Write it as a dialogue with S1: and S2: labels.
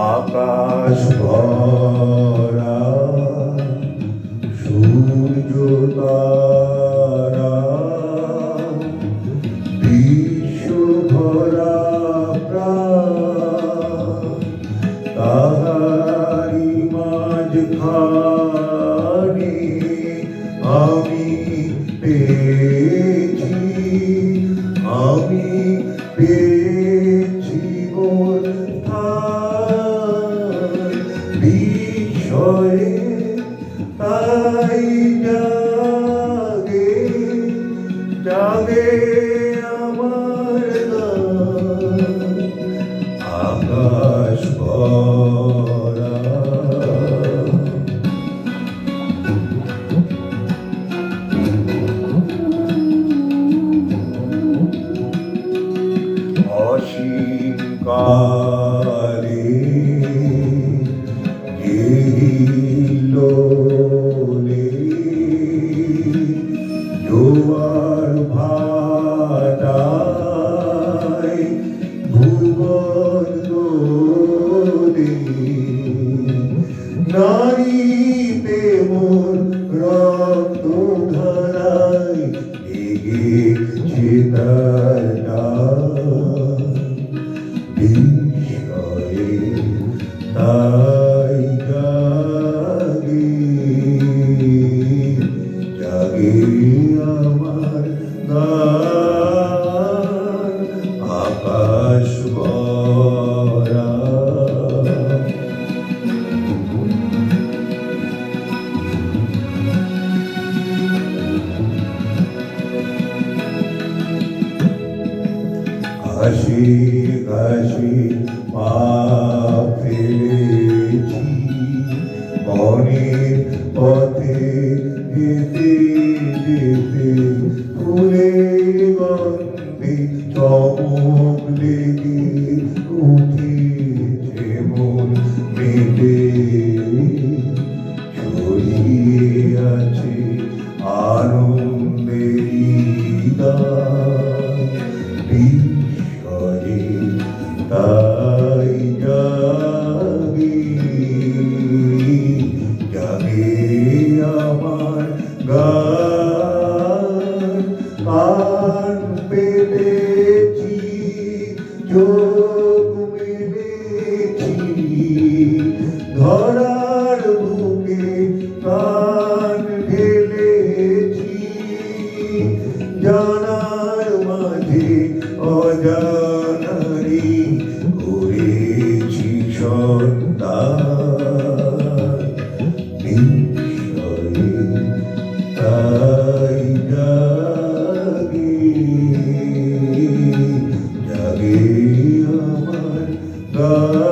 S1: আকাশ ভরা সূর্য তারা বিশ্ব ভরা প্রাণ তাহারি মাঝখানে আমি পেয়েছি মোর স্থান বিষয়ে তাই জাগে জাগে আমার গান আকাশ ভরা অসীম কালে গেহিলোলে জোয়ার ভাটায় ভুবন দোলে নারীতে মোর রক্ত ধারায় এগেছে তার ডাক বিষয়ে তাই জাগে জাগে আমার গান আকাশ ভরা ঘাসে ঘাসে পা ফেলেছি বনের পথে যেতে যেতে ফুলের গন্ধে চমক লেগে উঠেছে মন মেতে ছড়িয়ে আছে আনন্দের গান বিষয়ে তাই জাগে জাগে আমার গান কান পেতেছি চোখ মেলেছি ধরার বুকে কান ঢেলেছি জানার মাঝে অজানারি করেছি সন্তান বিষয়ে তাই জাগে জাগে আমার গান